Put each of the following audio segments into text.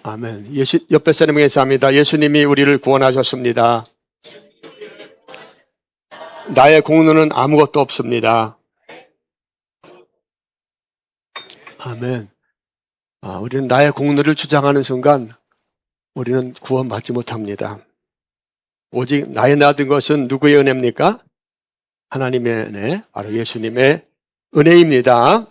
아멘. 옆에 사람에게 인사합니다. 예수님이 우리를 구원하셨습니다. 나의 공로는 아무것도 없습니다. 아멘. 우리는 나의 공로를 주장하는 순간 우리는 구원받지 못합니다. 오직 나의 나된 것은 누구의 은혜입니까? 하나님의 은혜, 바로 예수님의 은혜입니다.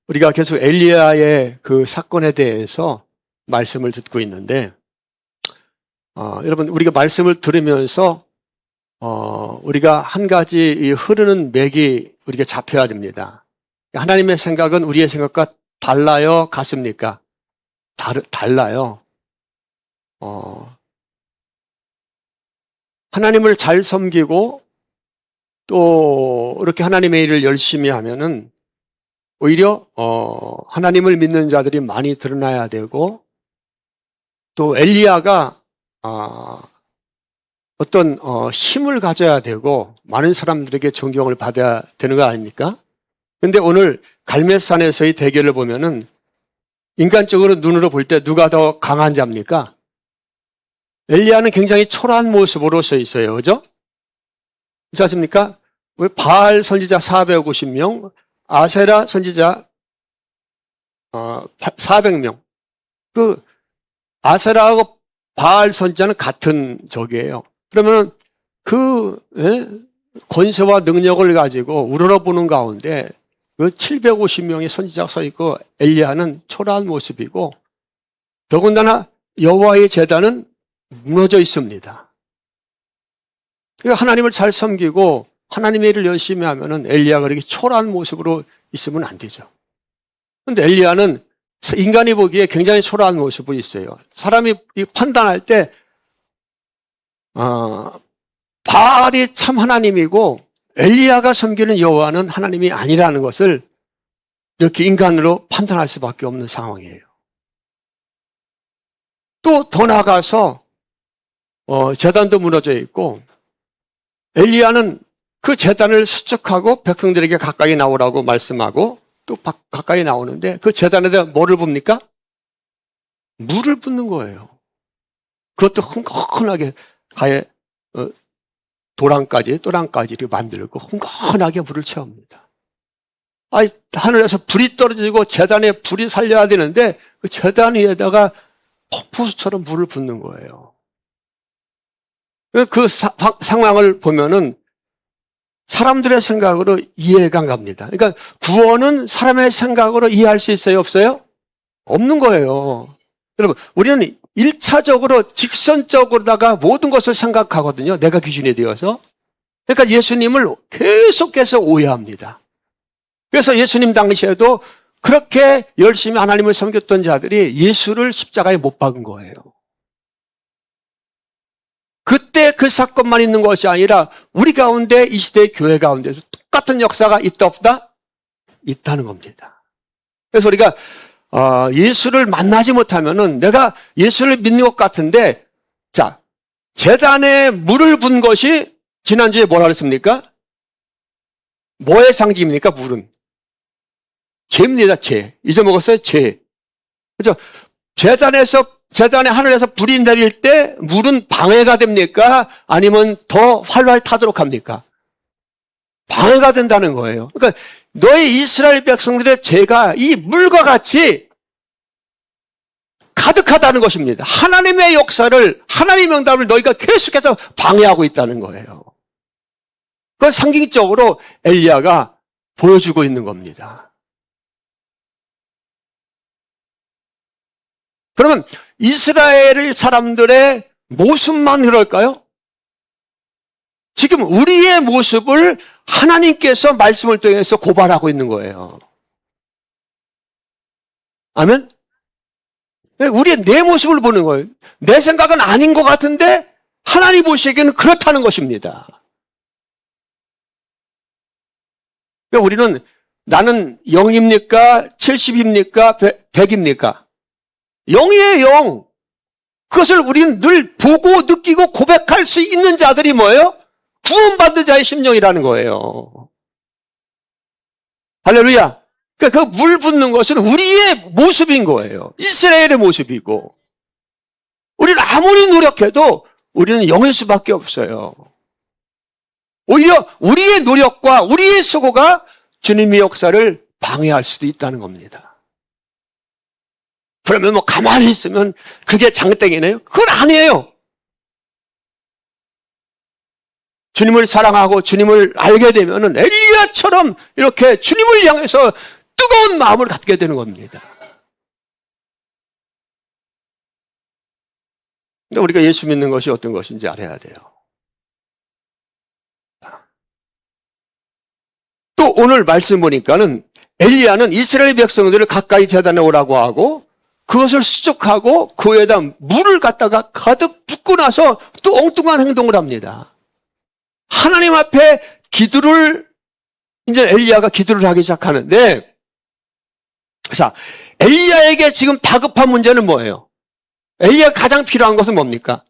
우리가 계속 엘리야의 그 사건에 대해서 말씀을 듣고 있는데, 여러분, 우리가 말씀을 들으면서, 우리가 한 가지 이 흐르는 맥이 우리가 잡혀야 됩니다. 하나님의 생각은 우리의 생각과 달라요? 같습니까? 달라요. 하나님을 잘 섬기고 또 이렇게 하나님의 일을 열심히 하면은 오히려 하나님을 믿는 자들이 많이 드러나야 되고, 또 엘리야가 어떤 힘을 가져야 되고 많은 사람들에게 존경을 받아야 되는 거 아닙니까? 근데 오늘 갈멜산에서의 대결을 보면은 인간적으로 눈으로 볼 때 누가 더 강한 자입니까? 엘리야는 굉장히 초라한 모습으로 서 있어요. 그죠? 그렇지 않습니까? 왜 바알 선지자 450명, 아세라 선지자 400명. 그 아세라하고 바알 선지자는 같은 적이에요. 그러면 그 권세와 능력을 가지고 우러러보는 가운데 그 750명의 선지자가 서 있고 엘리야는 초라한 모습이고, 더군다나 여호와의 제단은 무너져 있습니다. 하나님을 잘 섬기고 하나님의 일을 열심히 하면은 엘리야가 그렇게 초라한 모습으로 있으면 안 되죠. 그런데 엘리야는 인간이 보기에 굉장히 초라한 모습이 있어요. 사람이 판단할 때 바알이 참 하나님이고 엘리야가 섬기는 여호와는 하나님이 아니라는 것을 이렇게 인간으로 판단할 수밖에 없는 상황이에요. 또 더 나아가서 제단도 무너져 있고, 엘리야는 그 제단을 수축하고 백성들에게 가까이 나오라고 말씀하고 또 가까이 나오는데, 그 제단에다 뭐를 붓니까? 물을 붓는 거예요. 그것도 흥건하게 가에 또랑까지 만들고 흥건하게 불을 채웁니다. 하늘에서 불이 떨어지고 제단에 불이 살려야 되는데 그 제단 위에다가 폭포수처럼 물을 붓는 거예요. 그 상황을 보면은 사람들의 생각으로 이해가 안 갑니다. 그러니까 구원은 사람의 생각으로 이해할 수 있어요? 없어요? 없는 거예요. 여러분, 우리는 1차적으로 직선적으로다가 모든 것을 생각하거든요. 내가 기준이 되어서. 그러니까 예수님을 계속해서 오해합니다. 그래서 예수님 당시에도 그렇게 열심히 하나님을 섬겼던 자들이 예수를 십자가에 못 박은 거예요. 그때 그 사건만 있는 것이 아니라 우리 가운데, 이 시대의 교회 가운데서 똑같은 역사가 있다 없다? 있다는 겁니다. 그래서 우리가 예수를 만나지 못하면은 내가 예수를 믿는 것 같은데, 자, 제단에 물을 붓는 것이 지난주에 뭐라 그랬습니까? 뭐의 상징입니까? 물은 죄입니다. 죄. 잊어먹었어요? 죄. 그죠? 제단에 하늘에서 불이 내릴 때 물은 방해가 됩니까? 아니면 더 활활 타도록 합니까? 방해가 된다는 거예요. 그러니까 너희 이스라엘 백성들의 죄가 이 물과 같이 가득하다는 것입니다. 하나님의 역사를, 하나님의 명답을 너희가 계속해서 방해하고 있다는 거예요. 그걸 상징적으로 엘리야가 보여주고 있는 겁니다. 그러면 이스라엘 사람들의 모습만 그럴까요? 지금 우리의 모습을 하나님께서 말씀을 통해서 고발하고 있는 거예요. 아멘? 우리의 내 모습을 보는 거예요. 내 생각은 아닌 것 같은데 하나님 보시기에는 그렇다는 것입니다. 그러니까 우리는 나는 0입니까? 70입니까? 100입니까? 0이에요, 0. 그것을 우리는 늘 보고 느끼고 고백할 수 있는 자들이 뭐예요? 구원받는 자의 심령이라는 거예요. 할렐루야. 그러니까 그 물 붓는 것은 우리의 모습인 거예요. 이스라엘의 모습이고. 우리는 아무리 노력해도 우리는 영일 수밖에 없어요. 오히려 우리의 노력과 우리의 수고가 주님의 역사를 방해할 수도 있다는 겁니다. 그러면 뭐 가만히 있으면 그게 장땡이네요? 그건 아니에요. 주님을 사랑하고 주님을 알게 되면은 엘리야처럼 이렇게 주님을 향해서 뜨거운 마음을 갖게 되는 겁니다. 근데 우리가 예수 믿는 것이 어떤 것인지 알아야 돼요. 또 오늘 말씀 보니까는 엘리야는 이스라엘 백성들을 가까이 제단에 오라고 하고 그것을 수족하고 그 위에다 물을 갖다가 가득 붓고 나서 또 엉뚱한 행동을 합니다. 하나님 앞에 기도를 이제 엘리야가 기도를 하기 시작하는데, 자, 엘리야에게 지금 다급한 문제는 뭐예요? 엘리야가 가장 필요한 것은 뭡니까?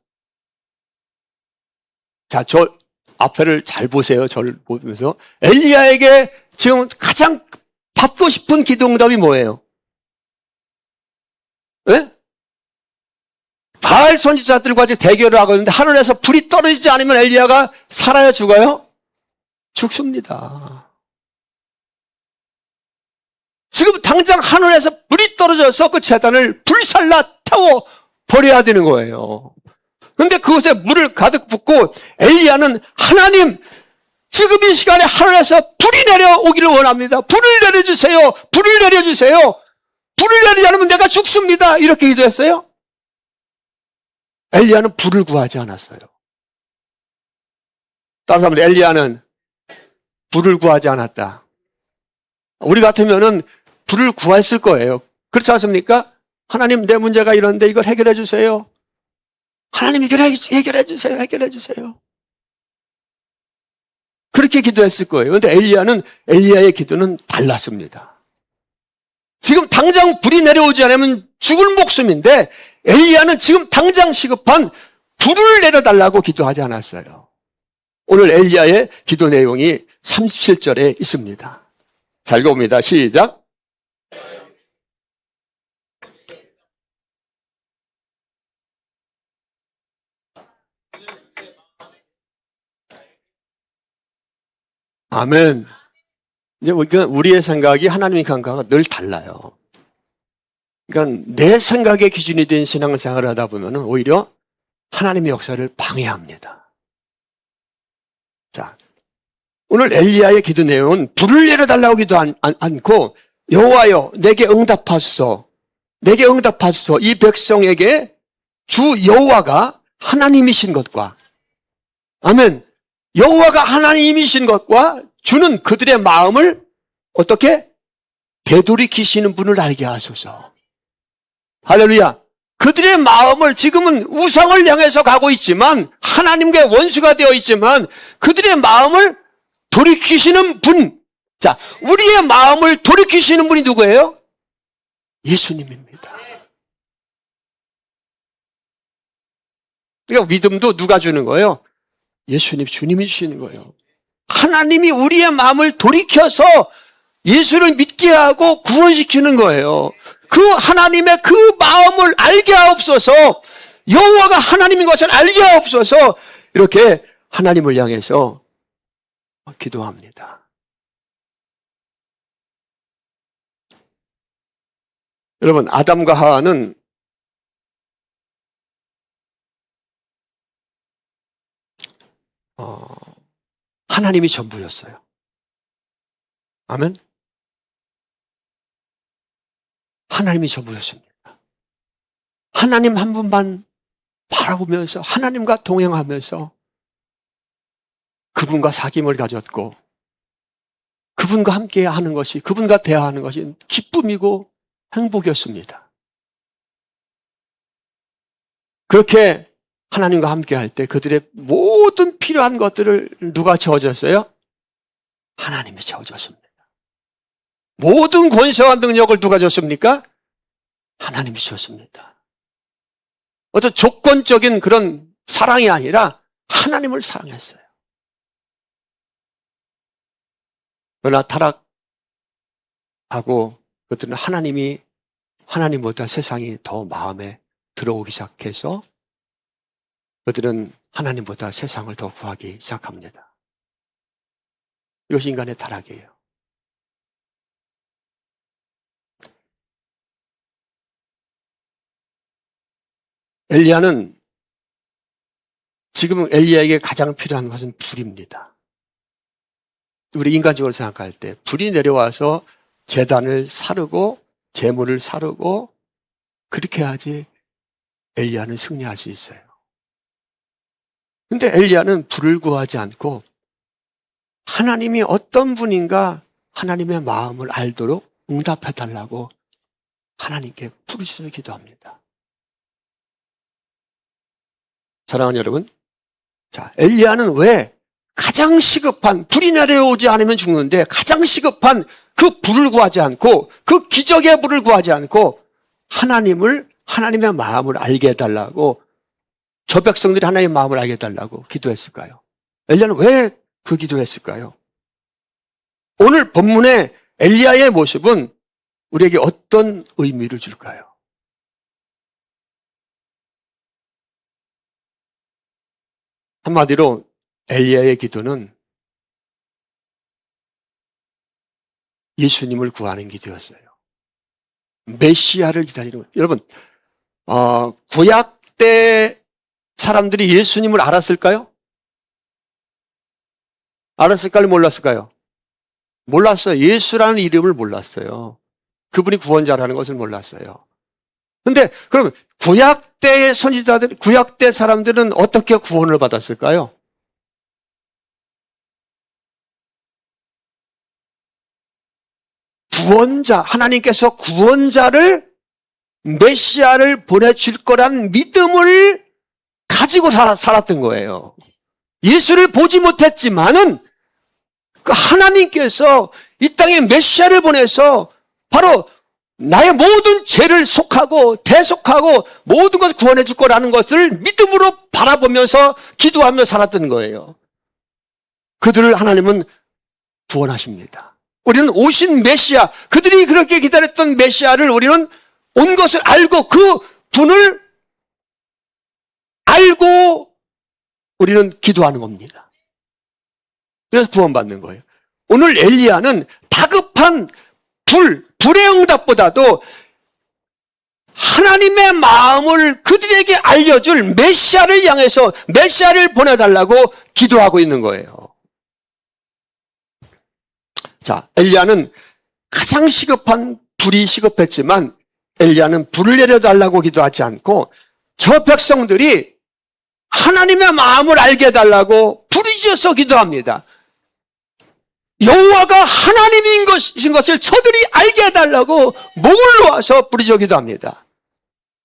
자, 저 앞에를 잘 보세요. 저를 보면서. 엘리야에게 지금 가장 받고 싶은 기도 응답이 뭐예요? 네? 바알 선지자들과 대결을 하고 있는데 하늘에서 불이 떨어지지 않으면 엘리야가 살아요, 죽어요? 죽습니다. 지금 당장 하늘에서 불이 떨어져서 그 제단을 불살라 태워 버려야 되는 거예요. 그런데 그것에 물을 가득 붓고 엘리야는 하나님, 지금 이 시간에 하늘에서 불이 내려오기를 원합니다. 불을 내려주세요. 불을 내려주세요. 불을 내리지 않으면 내가 죽습니다. 이렇게 기도했어요. 엘리야는 불을 구하지 않았어요. 다른 사람은 엘리야는 불을 구하지 않았다. 우리 같으면은 불을 구했을 거예요. 그렇지 않습니까? 하나님, 내 문제가 이런데 이걸 해결해 주세요. 하나님 해결해 주세요. 해결해 주세요. 그렇게 기도했을 거예요. 그런데 엘리야의 기도는 달랐습니다. 지금 당장 불이 내려오지 않으면 죽을 목숨인데 엘리야는 지금 당장 시급한 불을 내려달라고 기도하지 않았어요. 오늘 엘리야의 기도 내용이 37절에 있습니다. 자, 읽어봅니다. 시작. 아멘. 이제 우리의 생각이 하나님의 생각과 늘 달라요. 그러니까 내 생각의 기준이 된 신앙생활을 하다 보면 오히려 하나님의 역사를 방해합니다. 자, 오늘 엘리야의 기도 내용은 불을 내려달라고 기도 않고 여호와여 내게 응답하소서, 내게 응답하소서. 이 백성에게 주 여호와가 하나님이신 것과, 아멘, 여호와가 하나님이신 것과 주는 그들의 마음을 어떻게 되돌이키시는 분을 알게 하소서. 할렐루야. 그들의 마음을 지금은 우상을 향해서 가고 있지만 하나님과 원수가 되어 있지만 그들의 마음을 돌이키시는 분. 자, 우리의 마음을 돌이키시는 분이 누구예요? 예수님입니다. 그러니까 믿음도 누가 주는 거예요? 예수님, 주님이 주시는 거예요. 하나님이 우리의 마음을 돌이켜서 예수를 믿게 하고 구원시키는 거예요. 그 하나님의 그 마음을 알게 하옵소서, 여호와가 하나님인 것을 알게 하옵소서, 이렇게 하나님을 향해서 기도합니다. 여러분, 아담과 하와는 하나님이 전부였어요. 아멘? 하나님이 전부였습니다. 하나님 한 분만 바라보면서 하나님과 동행하면서 그분과 사귐을 가졌고 그분과 함께 하는 것이, 그분과 대화하는 것이 기쁨이고 행복이었습니다. 그렇게 하나님과 함께 할 때 그들의 모든 필요한 것들을 누가 채워줬어요? 하나님이 채워줬습니다. 모든 권세와 능력을 누가 줬습니까? 하나님이 주셨습니다. 어떤 조건적인 그런 사랑이 아니라 하나님을 사랑했어요. 그러나 하고 그들은 하나님보다 세상이 더 마음에 들어오기 시작해서 그들은 하나님보다 세상을 더 구하기 시작합니다. 이것이 인간의 타락이에요. 엘리야는 지금 엘리야에게 가장 필요한 것은 불입니다. 우리 인간적으로 생각할 때 불이 내려와서 제단을 사르고 제물을 사르고 그렇게 해야지 엘리야는 승리할 수 있어요. 근데 엘리야는 불을 구하지 않고 하나님이 어떤 분인가 하나님의 마음을 알도록 응답해달라고 하나님께 부르짖어 기도합니다. 사랑하는 여러분, 자, 엘리야는 왜 가장 시급한, 불이 내려오지 않으면 죽는데 가장 시급한 그 불을 구하지 않고 그 기적의 불을 구하지 않고 하나님의 마음을 알게 해달라고 저 백성들이 하나님의 마음을 알게 해달라고 기도했을까요? 엘리야는 왜 그 기도했을까요? 오늘 본문의 엘리야의 모습은 우리에게 어떤 의미를 줄까요? 한마디로 엘리야의 기도는 예수님을 구하는 기도였어요. 메시아를 기다리는 거예요. 여러분, 구약 때 사람들이 예수님을 알았을까요? 알았을까요? 몰랐을까요? 몰랐어요. 예수라는 이름을 몰랐어요. 그분이 구원자라는 것을 몰랐어요. 근데 그럼 구약 때의 선지자들, 구약 때 사람들은 어떻게 구원을 받았을까요? 하나님께서 구원자를, 메시아를 보내줄 거란 믿음을 가지고 살았던 거예요. 예수를 보지 못했지만은 그 하나님께서 이 땅에 메시아를 보내서 바로 나의 모든 죄를 속하고 대속하고 모든 것을 구원해 줄 거라는 것을 믿음으로 바라보면서 기도하며 살았던 거예요. 그들을 하나님은 구원하십니다. 우리는 오신 메시아, 그들이 그렇게 기다렸던 메시아를 우리는 온 것을 알고 그 분을 알고 우리는 기도하는 겁니다. 그래서 구원받는 거예요. 오늘 엘리야는 다급한 불의 응답보다도 하나님의 마음을 그들에게 알려줄 메시아를 향해서 메시아를 보내달라고 기도하고 있는 거예요. 자, 엘리야는 가장 시급한 불이 시급했지만 엘리야는 불을 내려달라고 기도하지 않고 저 백성들이 하나님의 마음을 알게 해달라고 부르짖어서 기도합니다. 여호와가 하나님인 것인 것을 저들이 알게 해달라고 목을 놓아서 부르짖어 기도합니다.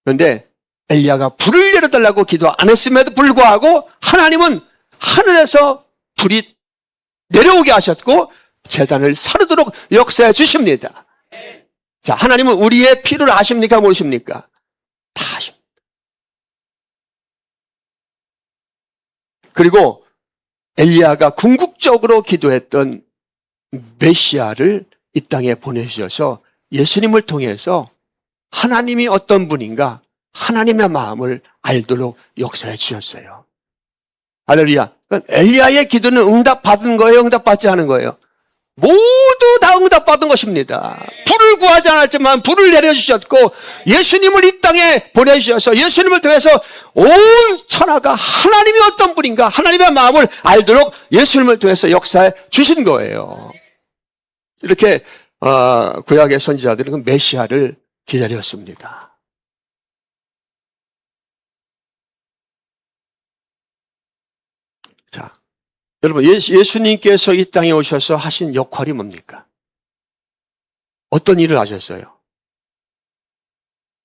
그런데 엘리야가 불을 내려달라고 기도 안 했음에도 불구하고 하나님은 하늘에서 불이 내려오게 하셨고 제단을 사르도록 역사해 주십니다. 자, 하나님은 우리의 필요를 아십니까? 모르십니까? 다 아십니다. 그리고 엘리야가 궁극적으로 기도했던 메시아를 이 땅에 보내주셔서 예수님을 통해서 하나님이 어떤 분인가 하나님의 마음을 알도록 역사해 주셨어요. 할렐루야. 엘리야의 기도는 응답받은 거예요? 응답받지 않은 거예요? 모두 다 응답받은 것입니다. 불을 구하지 않았지만 불을 내려주셨고 예수님을 이 땅에 보내주셔서 예수님을 통해서 온 천하가 하나님이 어떤 분인가 하나님의 마음을 알도록 예수님을 통해서 역사해 주신 거예요. 이렇게 구약의 선지자들은 그 메시아를 기다렸습니다. 자, 여러분 예수님께서 이 땅에 오셔서 하신 역할이 뭡니까? 어떤 일을 하셨어요?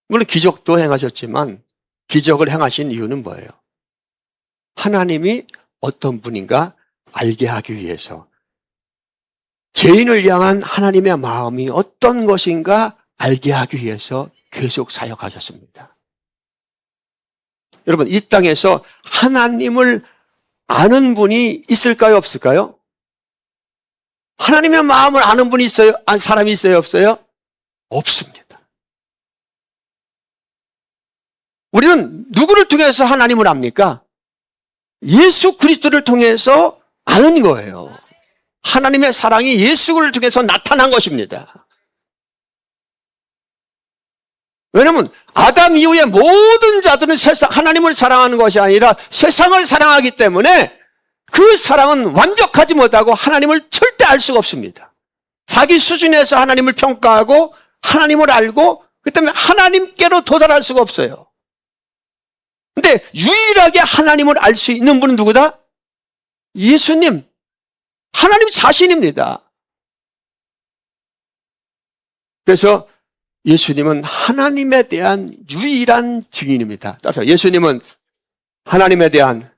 물론 기적도 행하셨지만 기적을 행하신 이유는 뭐예요? 하나님이 어떤 분인가 알게 하기 위해서 죄인을 향한 하나님의 마음이 어떤 것인가 알게 하기 위해서 계속 사역하셨습니다. 여러분 이 땅에서 하나님을 아는 분이 있을까요? 없을까요? 하나님의 마음을 아는 분이 있어요? 사람이 있어요? 없어요? 없습니다. 우리는 누구를 통해서 하나님을 압니까? 예수 그리스도를 통해서 아는 거예요. 하나님의 사랑이 예수를 통해서 나타난 것입니다. 왜냐하면 아담 이후에 모든 자들은 하나님을 사랑하는 것이 아니라 세상을 사랑하기 때문에 그 사랑은 완벽하지 못하고 하나님을 절대 알 수가 없습니다. 자기 수준에서 하나님을 평가하고 하나님을 알고 그 때문에 하나님께로 도달할 수가 없어요. 근데 유일하게 하나님을 알 수 있는 분은 누구다? 예수님. 하나님 자신입니다. 그래서 예수님은 하나님에 대한 유일한 증인입니다. 따라서 예수님은 하나님에 대한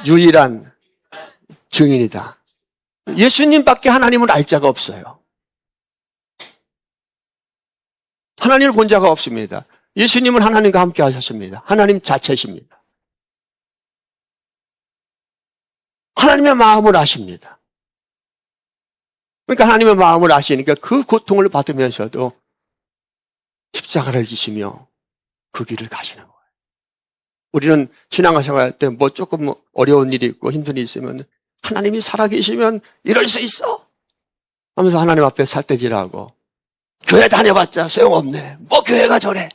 유일한 증인이다. 예수님밖에 하나님을 알 자가 없어요. 하나님을 본 자가 없습니다. 예수님은 하나님과 함께 하셨습니다. 하나님 자체십니다. 하나님의 마음을 아십니다. 그러니까 하나님의 마음을 아시니까 그 고통을 받으면서도 십자가를 지시며 그 길을 가시는 거예요. 우리는 신앙생활 할 때 뭐 조금 어려운 일이 있고 힘든 일이 있으면 하나님이 살아계시면 이럴 수 있어 하면서 하나님 앞에 살대질하고 교회 다녀봤자 소용없네. 뭐 교회가 저래.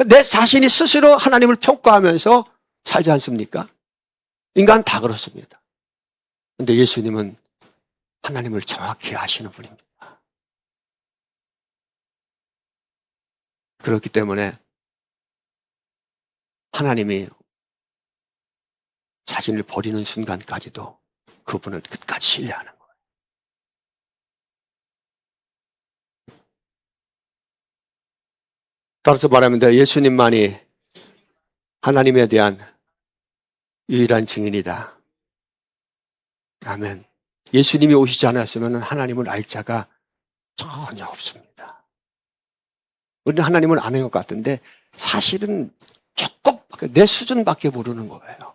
내 자신이 스스로 하나님을 평가하면서 살지 않습니까? 인간 다 그렇습니다. 그런데 예수님은 하나님을 정확히 아시는 분입니다. 그렇기 때문에 하나님이 자신을 버리는 순간까지도 그분은 끝까지 신뢰하는 거예요. 따라서 말하면 예수님만이 하나님에 대한 유일한 증인이다. 아멘. 예수님이 오시지 않았으면 하나님을 알 자가 전혀 없습니다. 우리는 하나님을 아는 것 같은데 사실은 조금 내 수준밖에 모르는 거예요.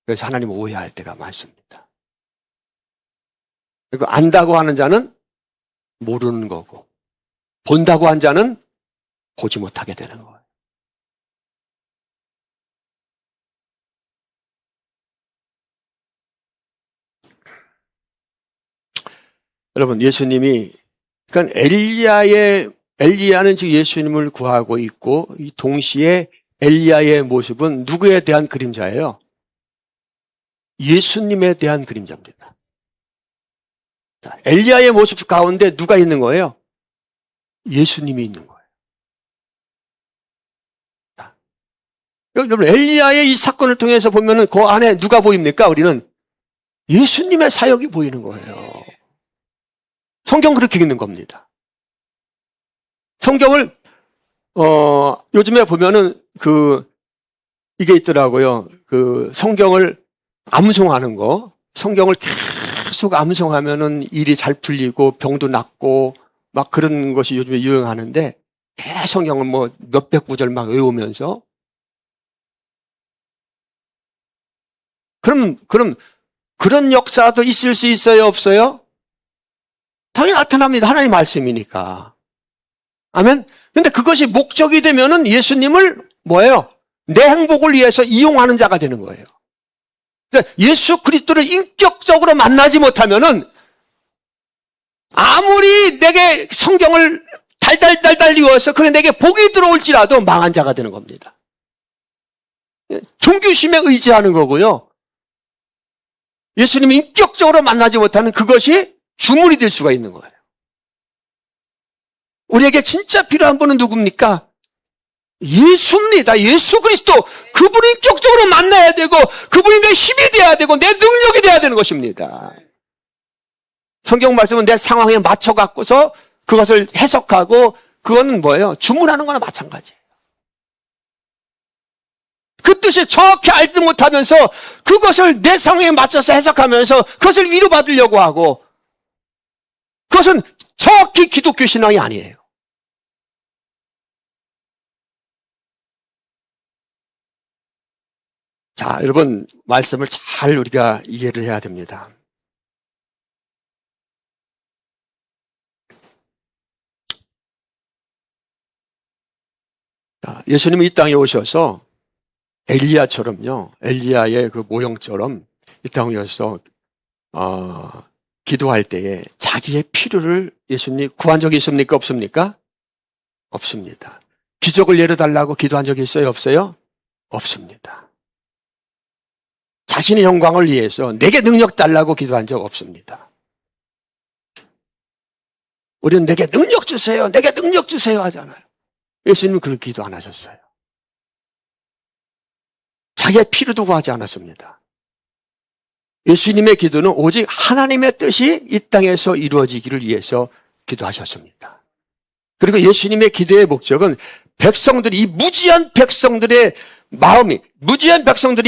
그래서 하나님을 오해할 때가 많습니다. 그리고 안다고 하는 자는 모르는 거고 본다고 한 자는 보지 못하게 되는 거예요. 여러분, 예수님이, 그러니까 엘리야는 지금 예수님을 구하고 있고, 이 동시에 엘리야의 모습은 누구에 대한 그림자예요? 예수님에 대한 그림자입니다. 엘리야의 모습 가운데 누가 있는 거예요? 예수님이 있는 거예요. 여러분, 엘리야의 이 사건을 통해서 보면은 그 안에 누가 보입니까? 우리는 예수님의 사역이 보이는 거예요. 성경 그렇게 읽는 겁니다. 성경을 요즘에 보면은 이게 있더라고요. 성경을 암송하는 거. 성경을 계속 암송하면은 일이 잘 풀리고 병도 낫고 막 그런 것이 요즘에 유행하는데 성경을 뭐 몇백 구절 막 외우면서 그럼 그런 역사도 있을 수 있어요, 없어요? 당연히 나타납니다. 하나님 말씀이니까. 아멘? 근데 그것이 목적이 되면은 예수님을 뭐예요? 내 행복을 위해서 이용하는 자가 되는 거예요. 그러니까 예수 그리스도를 인격적으로 만나지 못하면은 아무리 내게 성경을 달달달달 이어서 그게 내게 복이 들어올지라도 망한 자가 되는 겁니다. 종교심에 의지하는 거고요. 예수님이 인격적으로 만나지 못하는 그것이 주문이 될 수가 있는 거예요. 우리에게 진짜 필요한 분은 누굽니까? 예수입니다. 예수 그리스도. 그분을 인격적으로 만나야 되고 그분이 내 힘이 돼야 되고 내 능력이 돼야 되는 것입니다. 성경 말씀은 내 상황에 맞춰 갖고서 그것을 해석하고 그거는 뭐예요? 주문하는 거나 마찬가지예요. 그 뜻을 정확히 알지 못하면서 그것을 내 상황에 맞춰서 해석하면서 그것을 위로받으려고 하고 그것은 정확히 기독교 신앙이 아니에요. 자, 여러분 말씀을 잘 우리가 이해를 해야 됩니다. 예수님이 이 땅에 오셔서 엘리야처럼요, 엘리야의 그 모형처럼 이 땅에 오셔서 기도할 때에 자기의 필요를 예수님이 구한 적이 있습니까? 없습니까? 없습니다. 기적을 내려달라고 기도한 적이 있어요? 없어요? 없습니다. 자신의 영광을 위해서 내게 능력 달라고 기도한 적 없습니다. 우리는 내게 능력 주세요, 내게 능력 주세요 하잖아요. 예수님은 그렇게 기도 안 하셨어요. 자기의 필요도 구하지 않았습니다. 예수님의 기도는 오직 하나님의 뜻이 이 땅에서 이루어지기를 위해서 기도하셨습니다. 그리고 예수님의 기도의 목적은 백성들이, 이 무지한 백성들의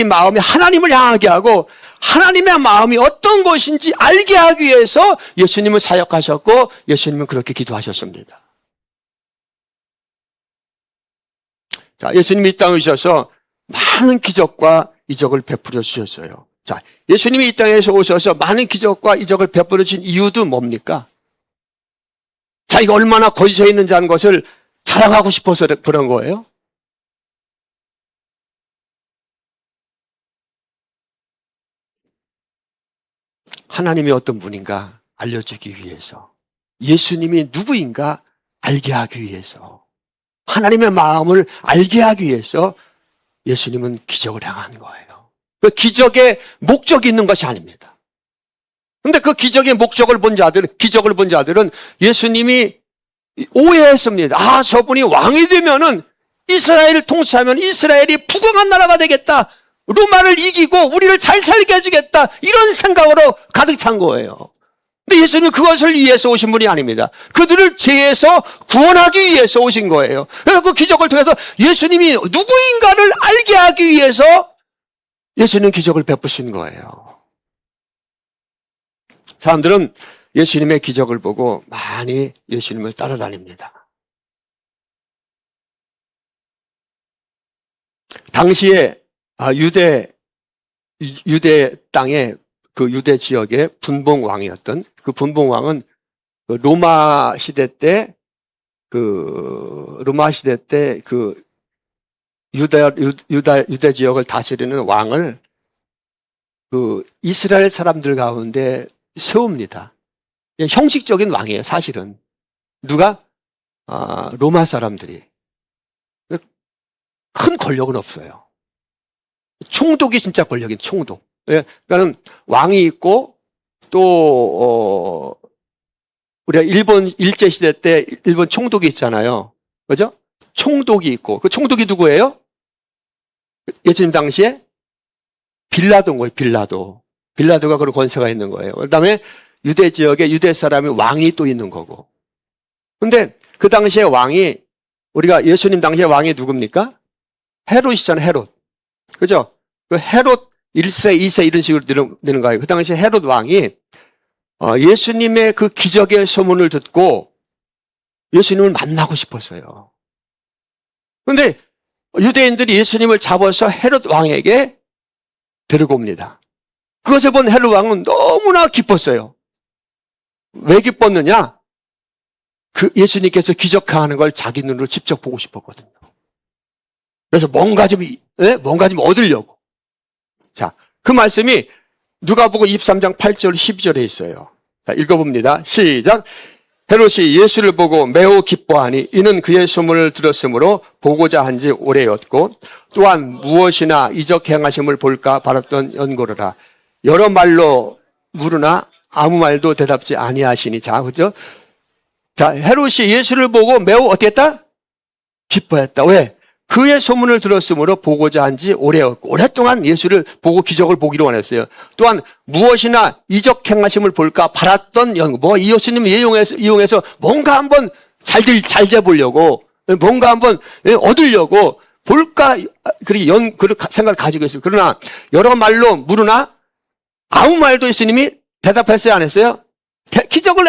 마음이 하나님을 향하게 하고 하나님의 마음이 어떤 것인지 알게 하기 위해서 예수님은 사역하셨고 예수님은 그렇게 기도하셨습니다. 자, 예수님이 이 땅에 오셔서 많은 기적과 이적을 베풀어 주셨어요. 자, 예수님이 이 땅에서 오셔서 많은 기적과 이적을 베풀어 주신 이유도 뭡니까? 자기가 얼마나 거짓에 있는지 하는 것을 자랑하고 싶어서 그런 거예요? 하나님이 어떤 분인가 알려주기 위해서, 예수님이 누구인가 알게 하기 위해서, 하나님의 마음을 알게 하기 위해서 예수님은 기적을 행한 거예요. 그 기적의 목적이 있는 것이 아닙니다. 근데 그 기적의 목적을 본 자들은 예수님이 오해했습니다. 아, 저분이 왕이 되면은 이스라엘을 통치하면 이스라엘이 부강한 나라가 되겠다. 로마를 이기고 우리를 잘 살게 해주겠다. 이런 생각으로 가득 찬 거예요. 근데 예수님은 그것을 위해서 오신 분이 아닙니다. 그들을 죄에서 구원하기 위해서 오신 거예요. 그래서 그 기적을 통해서 예수님이 누구인가를 알게 하기 위해서 예수님은 기적을 베푸신 거예요. 사람들은 예수님의 기적을 보고 많이 예수님을 따라다닙니다. 당시에 유대 땅에 그 유대 지역의 분봉왕이었던 그 분봉왕은 로마 시대 때 유대 지역을 다스리는 왕을 그 이스라엘 사람들 가운데 세웁니다. 형식적인 왕이에요, 사실은. 누가? 로마 사람들이. 큰 권력은 없어요. 총독이 진짜 권력인 총독. 그러니까는 왕이 있고 또 우리가 일본 일제시대 때 일본 총독이 있잖아요. 그죠? 총독이 있고 그 총독이 누구예요? 예수님 당시에 빌라도인 거예요. 빌라도가 그런 권세가 있는 거예요. 그다음에 유대 지역에 유대 사람이 왕이 또 있는 거고. 근데 그 당시에 왕이, 우리가 예수님 당시에 왕이 누굽니까? 헤롯이잖아요, 헤롯. 그죠? 그 헤롯 1세, 2세 이런 식으로 되는 거예요. 그 당시에 헤롯 왕이 예수님의 그 기적의 소문을 듣고 예수님을 만나고 싶었어요. 그런데 유대인들이 예수님을 잡아서 헤롯 왕에게 데리고 옵니다. 그것을 본 헤롯 왕은 너무나 기뻤어요. 왜 기뻤느냐? 그 예수님께서 기적하는 걸 자기 눈으로 직접 보고 싶었거든요. 그래서 뭔가 좀 얻으려고. 자, 그 말씀이 누가복음 23장 8절 12절에 있어요. 자, 읽어봅니다. 시작. 헤롯이 예수를 보고 매우 기뻐하니 이는 그의 소문을 들었으므로 보고자 한 지 오래였고 또한 무엇이나 이적 행하심을 볼까 바랐던 연고로라. 여러 말로 물으나 아무 말도 대답지 아니하시니. 자, 그죠? 자, 헤롯이 예수를 보고 매우 어떻게 했다? 기뻐했다. 왜? 그의 소문을 들었으므로 보고자 한 지 오래였고 오랫동안 예수를 보고 기적을 보기로 원했어요. 또한 무엇이나 이적 행하심을 볼까 바랐던 연고. 이 예수님을 이용해서 뭔가 한번 잘 돼보려고, 뭔가 한번 얻으려고 볼까, 그런 생각을 가지고 있어요. 그러나 여러 말로 물으나 아무 말도 예수님이 대답했어요, 안 했어요? 기적을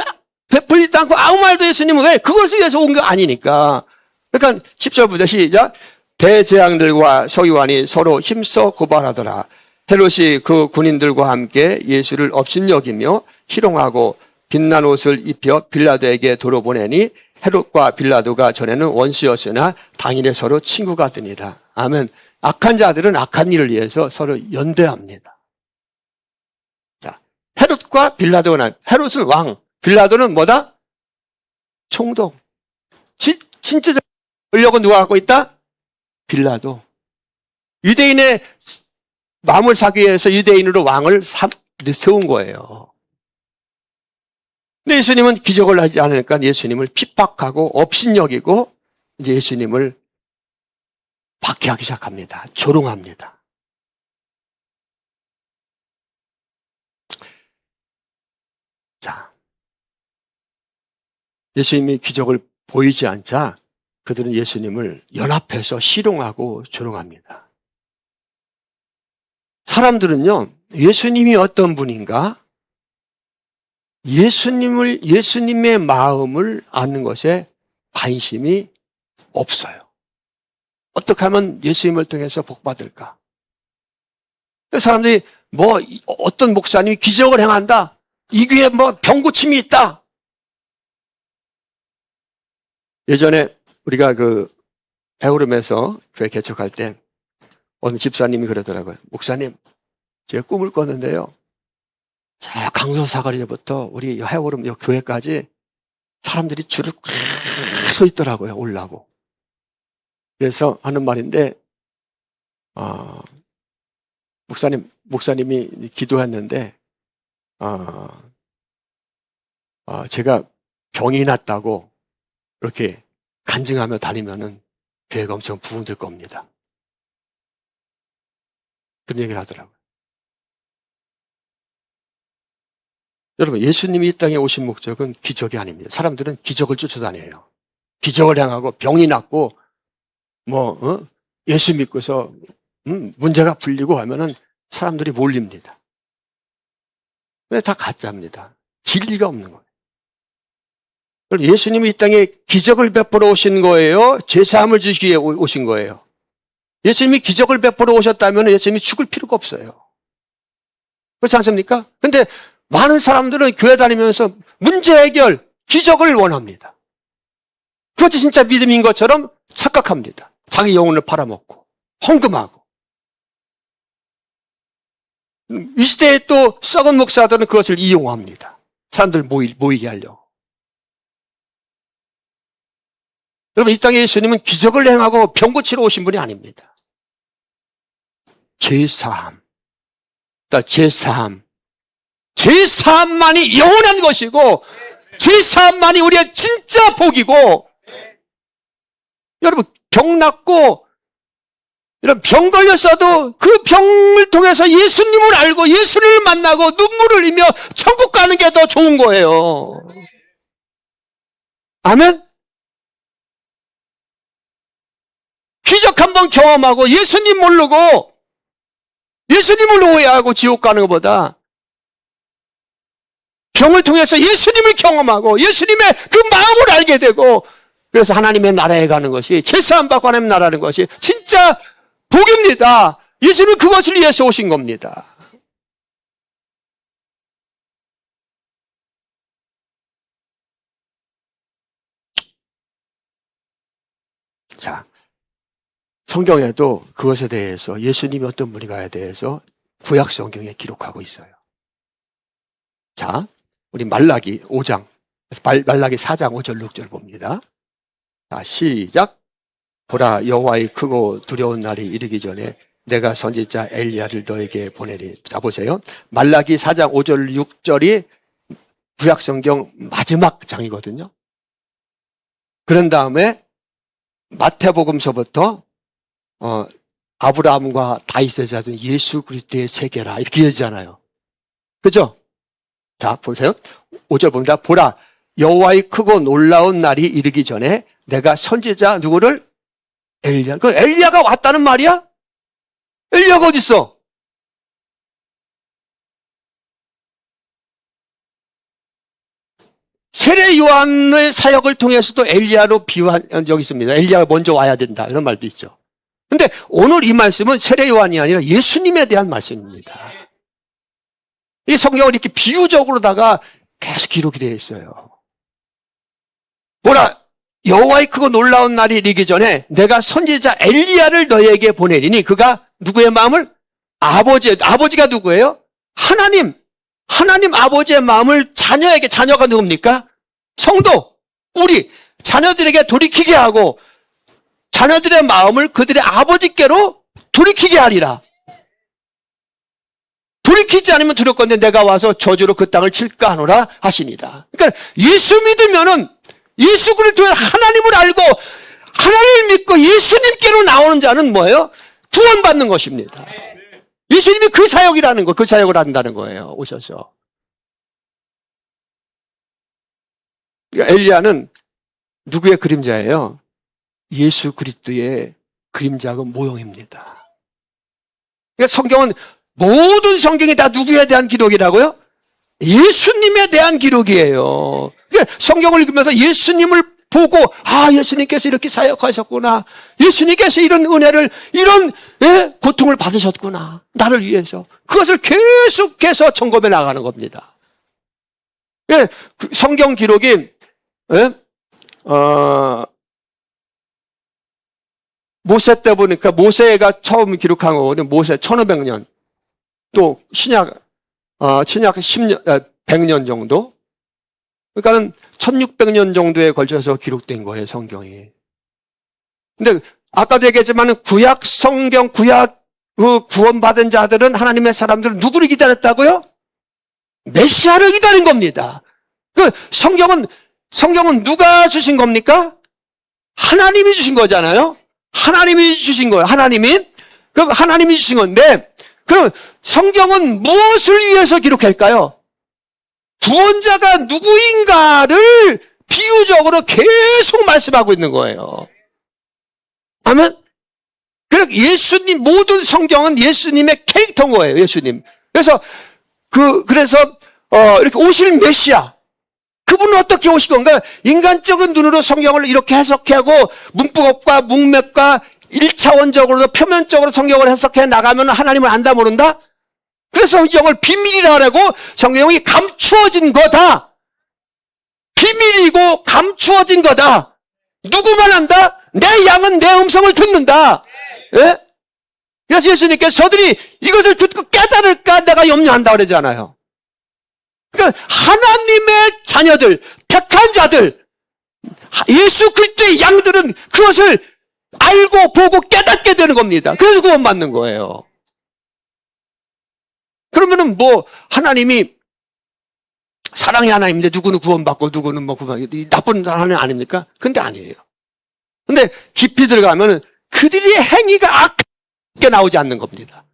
베풀지도 않고 아무 말도 예수님은 왜? 그것을 위해서 온 게 아니니까. 그러니까 10절부터 시작. 대제왕들과 서기관이 서로 힘써 고발하더라. 헤롯이 그 군인들과 함께 예수를 업신여기며 희롱하고 빛난 옷을 입혀 빌라도에게 도로 보내니 헤롯과 빌라도가 전에는 원수였으나 당일에 서로 친구가 됩니다. 아멘. 악한 자들은 악한 일을 위해서 서로 연대합니다. 자, 헤롯과 빌라도가 헤롯은 왕, 빌라도는 뭐다? 총독. 진짜 권력은 누가 갖고 있다? 빌라도. 유대인의 마음을 사기 위해서 유대인으로 왕을 세운 거예요. 근데 예수님은 기적을 하지 않으니까 예수님을 핍박하고 업신여기고 이제 예수님을 박해하기 시작합니다. 조롱합니다. 자, 예수님이 기적을 보이지 않자 그들은 예수님을 연합해서 희롱하고 조롱합니다. 사람들은요, 예수님이 어떤 분인가? 예수님의 마음을 아는 것에 관심이 없어요. 어떻게 하면 예수님을 통해서 복받을까? 사람들이 어떤 목사님이 기적을 행한다. 이 귀에 병고침이 있다. 예전에 우리가 배오름에서 교회 개척할 때 어느 집사님이 그러더라고요. 목사님, 제가 꿈을 꿨는데요. 저 강서사거리부터 우리 해오름 교회까지 사람들이 줄을 꽉 서 있더라고요. 오려고. 그래서 하는 말인데, 목사님이 기도했는데, 제가 병이 났다고 이렇게 간증하며 다니면은 교회가 엄청 부흥될 겁니다. 그런 얘기를 하더라고요. 여러분, 예수님이 이 땅에 오신 목적은 기적이 아닙니다. 사람들은 기적을 쫓아다녀요. 기적을 행하고 병이 낫고 예수 믿고서 문제가 풀리고 하면은 사람들이 몰립니다. 근데 다 가짜입니다. 진리가 없는 거예요. 예수님이 이 땅에 기적을 베풀어 오신 거예요? 죄사함을 주시기 위해 오신 거예요? 예수님이 기적을 베풀어 오셨다면 예수님이 죽을 필요가 없어요. 그렇지 않습니까? 근데 많은 사람들은 교회 다니면서 문제 해결, 기적을 원합니다. 그것이 진짜 믿음인 것처럼 착각합니다. 자기 영혼을 팔아먹고 헌금하고. 이 시대에 또 썩은 목사들은 그것을 이용합니다. 사람들 모이게 하려고. 여러분, 이 땅에 예수님은 기적을 행하고 병 고치러 오신 분이 아닙니다. 제사함. 제사함만이 영원한 것이고 제사함만이 우리의 진짜 복이고, 여러분, 병 낫고 이런 병 걸렸어도 그 병을 통해서 예수님을 알고 예수를 만나고 눈물을 흘리며 천국 가는 게 더 좋은 거예요. 아멘? 기적 한번 경험하고 예수님 모르고 예수님을 오해하고 지옥 가는 것보다 병을 통해서 예수님을 경험하고 예수님의 그 마음을 알게 되고, 그래서 하나님의 나라에 가는 것이, 제사함 받고 하나님의 나라는 것이 진짜 복입니다. 예수님은 그것을 위해서 오신 겁니다. 자, 성경에도 그것에 대해서, 예수님이 어떤 분인가에 대해서 구약 성경에 기록하고 있어요. 자, 우리 말라기 5장, 말라기 4장 5절 6절 봅니다. 자, 시작. 보라, 여호와의 크고 두려운 날이 이르기 전에 내가 선지자 엘리야를 너에게 보내리. 자, 보세요. 말라기 4장 5절 6절이 구약 성경 마지막 장이거든요. 그런 다음에 마태복음서부터 아브라함과 다윗의 자손 예수 그리스도의 세계라 이렇게 이어지잖아요. 그죠? 자, 보세요. 5절 봅니다. 보라, 여호와의 크고 놀라운 날이 이르기 전에 내가 선지자 누구를? 엘리야. 그 엘리야가 왔다는 말이야? 엘리야가 어디 있어? 세례 요한의 사역을 통해서도 엘리야로 비유한 적이 있습니다. 엘리야가 먼저 와야 된다 이런 말도 있죠. 근데 오늘 이 말씀은 세례 요한이 아니라 예수님에 대한 말씀입니다. 이 성경을 이렇게 비유적으로다가 계속 기록이 되어 있어요. 보라, 여호와의 크고 놀라운 날이 이르기 전에 내가 선지자 엘리야를 너에게 보내리니 그가 누구의 마음을 아버지가 누구예요? 하나님 아버지의 마음을 자녀에게, 자녀가 누굽니까? 성도, 우리 자녀들에게 돌이키게 하고 자녀들의 마음을 그들의 아버지께로 돌이키게 하리라. 돌이키지 않으면 두렵건대 내가 와서 저주로 그 땅을 칠까 하노라 하시니라. 그러니까 예수 믿으면은 예수 그리스도의 하나님을 알고 하나님을 믿고 예수님께로 나오는 자는 뭐예요? 구원받는 것입니다. 예수님이 그 사역이라는 거, 그 사역을 한다는 거예요. 오셔서. 엘리야는 누구의 그림자예요? 예수 그리스도의 그림자고 모형입니다. 그러니까 성경은 모든 성경이 다 누구에 대한 기록이라고요? 예수님에 대한 기록이에요. 그러니까 성경을 읽으면서 예수님을 보고 예수님께서 이렇게 사역하셨구나. 예수님께서 이런 은혜를, 이런 고통을 받으셨구나. 나를 위해서. 그것을 계속해서 점검해 나가는 겁니다. 성경 기록이 모세 때 보니까 모세가 처음 기록한 거거든요. 모세 1500년. 또 신약 10년, 100년 정도. 그러니까는 1600년 정도에 걸쳐서 기록된 거예요, 성경이. 근데 아까도 얘기했지만 구약 성경, 구약 구원받은 자들은, 하나님의 사람들은 누구를 기다렸다고요? 메시아를 기다린 겁니다. 성경은 누가 주신 겁니까? 하나님이 주신 거잖아요. 하나님이 주신 거예요. 그럼 하나님이 주신 건데, 그럼 성경은 무엇을 위해서 기록할까요? 구원자가 누구인가를 비유적으로 계속 말씀하고 있는 거예요. 아멘? 예수님, 모든 성경은 예수님의 캐릭터인 거예요, 예수님. 그래서 이렇게 오실 메시아. 그분은 어떻게 오실 건가? 인간적인 눈으로 성경을 이렇게 해석하고, 문법과 문맥과 1차원적으로, 표면적으로 성경을 해석해 나가면 하나님을 안다 모른다? 그래서 성경을 비밀이라 하라고, 성경이 감추어진 거다. 비밀이고 감추어진 거다. 누구만 안다? 내 양은 내 음성을 듣는다. 예? 그래서 예수님께서 저들이 이것을 듣고 깨달을까 내가 염려한다 그러잖아요. 그러니까 하나님의 자녀들, 택한 자들, 예수 그리스도의 양들은 그것을 알고 보고 깨닫게 되는 겁니다. 그래서 구원받는 거예요. 그러면은 하나님이 사랑의 하나님인데 누구는 구원받고 누구는 나쁜 하나님 아닙니까? 근데 아니에요. 근데 깊이 들어가면은 그들의 행위가 악하게 나오지 않는 겁니다.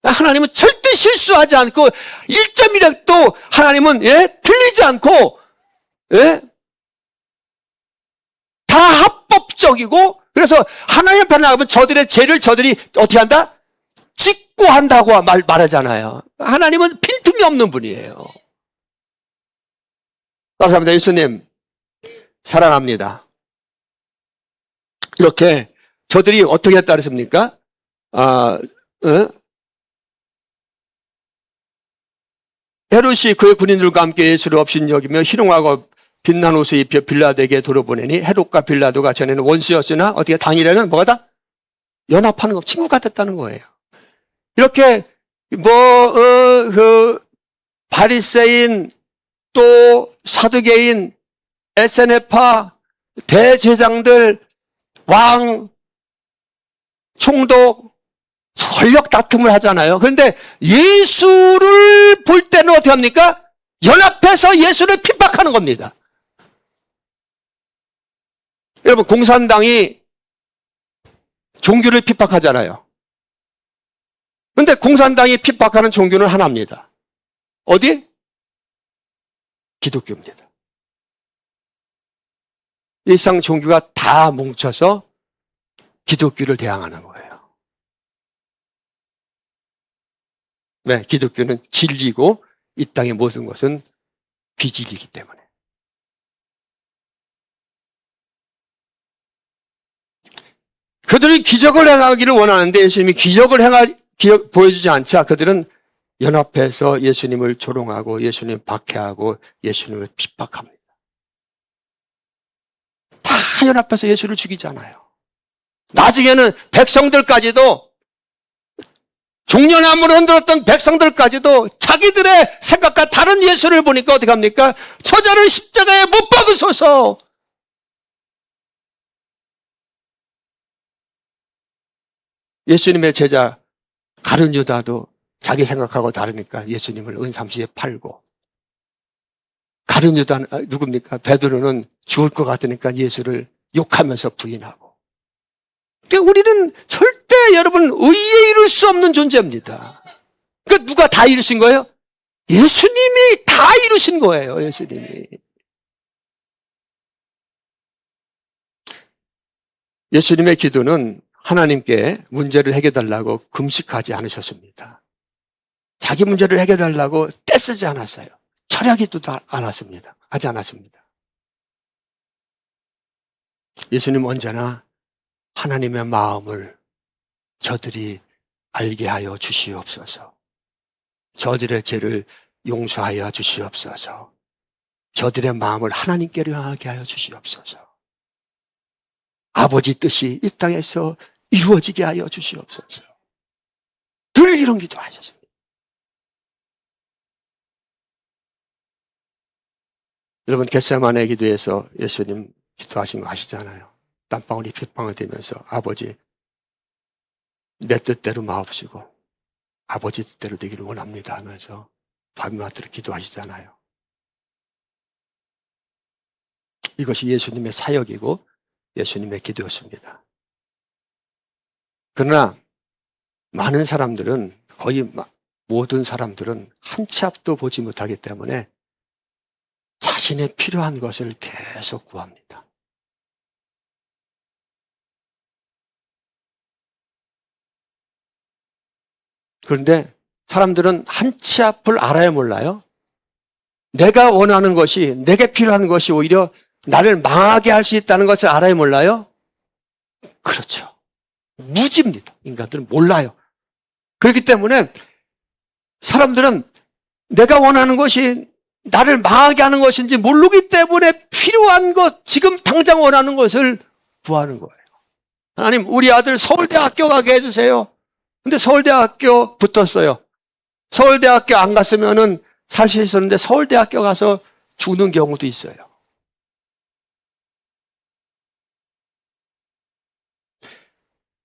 하나님은 절대 실수하지 않고 1점이라도 하나님은 틀리지 않고 다 합법적이고, 그래서 하나님 앞에 나가면 저들의 죄를 저들이 어떻게 한다? 짓고 한다고 말하잖아요. 하나님은 빈틈이 없는 분이에요. 감사합니다. 예수님 사랑합니다. 이렇게 저들이 어떻게 했다 그랬습니까? 헤롯이 그의 군인들과 함께 예수를 없인 여기며 희롱하고 빛난 옷을 입혀 빌라도에게 돌아보내니, 헤롯과 빌라도가 전에는 원수였으나 어떻게 당일에는 뭐가다? 연합하는 거, 친구가 됐다는 거예요. 이렇게 바리새인, 또 사두개인, SNF파, 대제장들, 왕, 총독, 권력 다툼을 하잖아요. 그런데 예수를 볼 때는 어떻게 합니까? 연합해서 예수를 핍박하는 겁니다. 여러분, 공산당이 종교를 핍박하잖아요. 그런데 공산당이 핍박하는 종교는 하나입니다. 어디? 기독교입니다. 일상 종교가 다 뭉쳐서 기독교를 대항하는 거예요. 네, 기독교는 진리고 이 땅의 모든 것은 비진리이기 때문에. 그들이 기적을 행하기를 원하는데 예수님이 기적을 보여주지 않자 그들은 연합해서 예수님을 조롱하고 예수님 박해하고 예수님을 핍박합니다. 다 연합해서 예수를 죽이잖아요. 나중에는 백성들까지도 종려나무를 흔들었던 백성들까지도 자기들의 생각과 다른 예수를 보니까 어떻게 합니까? 저자를 십자가에 못 박으소서. 예수님의 제자 가룟 유다도 자기 생각하고 다르니까 예수님을 은삼시에 팔고, 가룟 유다는 누굽니까? 베드로는 죽을 것 같으니까 예수를 욕하면서 부인하고. 그러니까 우리는 절대 여러분 의에 이룰 수 없는 존재입니다. 그러니까 누가 다 이루신 거예요? 예수님이 다 이루신 거예요. 예수님이. 예수님의 기도는 하나님께 문제를 해결달라고 금식하지 않으셨습니다. 자기 문제를 해결달라고 떼쓰지 않았어요. 철야기도도 않았습니다. 하지 않았습니다. 예수님 언제나 하나님의 마음을 저들이 알게 하여 주시옵소서. 저들의 죄를 용서하여 주시옵소서. 저들의 마음을 하나님께로 향하게 하여 주시옵소서. 아버지 뜻이 이 땅에서 이루어지게 하여 주시옵소서. 늘 이런 기도하셨습니다. 여러분, 겟세마네 기도에서 예수님 기도하신 거 아시잖아요. 땀방울이 핏방울 되면서 아버지 내 뜻대로 마옵시고 아버지 뜻대로 되기를 원합니다 하면서 밤낮으로 기도하시잖아요. 이것이 예수님의 사역이고 예수님의 기도였습니다. 그러나 많은 사람들은, 거의 모든 사람들은 한 치 앞도 보지 못하기 때문에 자신의 필요한 것을 계속 구합니다. 그런데 사람들은 한 치 앞을 알아야 몰라요. 내가 원하는 것이, 내게 필요한 것이 오히려 나를 망하게 할 수 있다는 것을 알아야 몰라요? 그렇죠. 무지입니다. 인간들은 몰라요. 그렇기 때문에 사람들은 내가 원하는 것이 나를 망하게 하는 것인지 모르기 때문에 필요한 것, 지금 당장 원하는 것을 구하는 거예요. 하나님, 우리 아들 서울대학교 가게 해주세요. 근데 서울대학교 붙었어요. 서울대학교 안 갔으면은 살 수 있었는데 서울대학교 가서 죽는 경우도 있어요.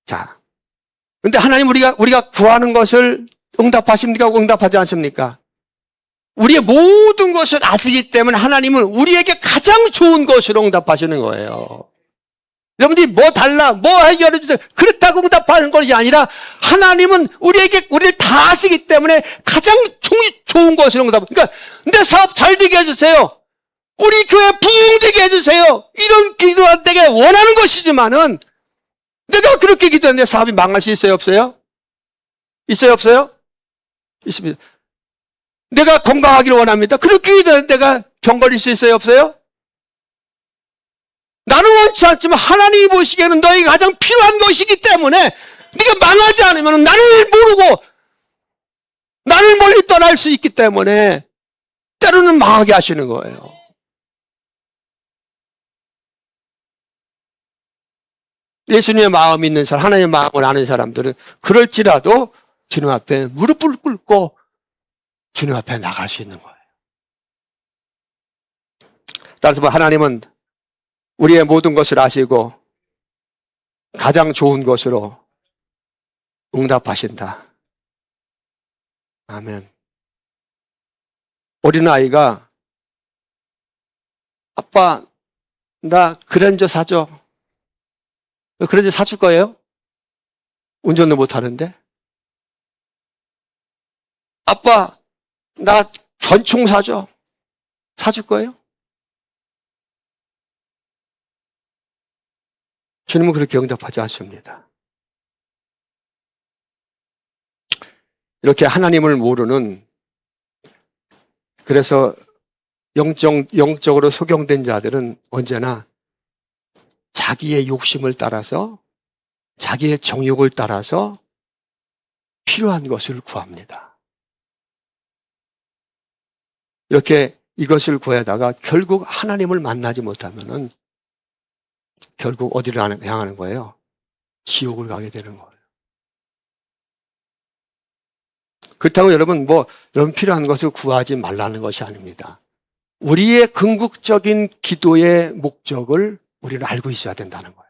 자, 근데 하나님 우리가 구하는 것을 응답하십니까? 응답하지 않습니까? 우리의 모든 것을 아시기 때문에 하나님은 우리에게 가장 좋은 것으로 응답하시는 거예요. 여러분들이 뭐 달라, 뭐 해결해 주세요. 그렇다고 응답하는 것이 아니라 하나님은 우리를 다 아시기 때문에 가장 좋은 것으로 응답. 그러니까 내 사업 잘 되게 해주세요. 우리 교회 부흥되게 해주세요. 이런 기도가 내가 원하는 것이지만은 내가 그렇게 기도했는데 사업이 망할 수 있어요, 없어요? 있어요, 없어요? 있습니다. 내가 건강하기를 원합니다. 그렇게 기도했는데 내가 병 걸릴 수 있어요, 없어요? 나는 원치 않지만 하나님이 보시기에는 너에게 가장 필요한 것이기 때문에 네가 망하지 않으면 나를 모르고 나를 멀리 떠날 수 있기 때문에 때로는 망하게 하시는 거예요. 예수님의 마음이 있는 사람, 하나님의 마음을 아는 사람들은 그럴지라도 주님 앞에 무릎을 꿇고 주님 앞에 나갈 수 있는 거예요. 따라서 하나님은 우리의 모든 것을 아시고 가장 좋은 것으로 응답하신다. 아멘. 어린아이가 아빠, 나 그랜저 사줘. 그랜저 사줄 거예요? 운전도 못하는데. 아빠, 나 권총 사줘. 사줄 거예요? 주님은 그렇게 응답하지 않습니다. 이렇게 하나님을 모르는, 그래서 영적으로 소경된 자들은 언제나 자기의 욕심을 따라서, 자기의 정욕을 따라서 필요한 것을 구합니다. 이렇게 이것을 구하다가 결국 하나님을 만나지 못하면은 결국 어디를 향하는 거예요? 지옥을 가게 되는 거예요. 그렇다고 여러분 여러분 필요한 것을 구하지 말라는 것이 아닙니다. 우리의 궁극적인 기도의 목적을 우리는 알고 있어야 된다는 거예요.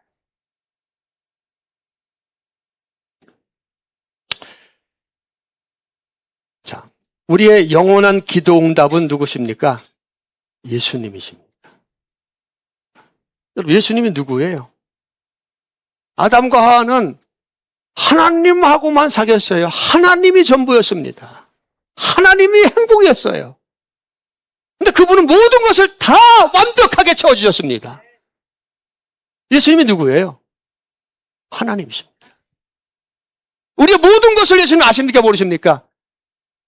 자, 우리의 영원한 기도 응답은 누구십니까? 예수님이십니다. 여러분, 예수님이 누구예요? 아담과 하와는 하나님하고만 사귀었어요. 하나님이 전부였습니다. 하나님이 행복이었어요. 근데 그분은 모든 것을 다 완벽하게 채워주셨습니다. 예수님이 누구예요? 하나님이십니다. 우리의 모든 것을 예수님 아십니까? 모르십니까?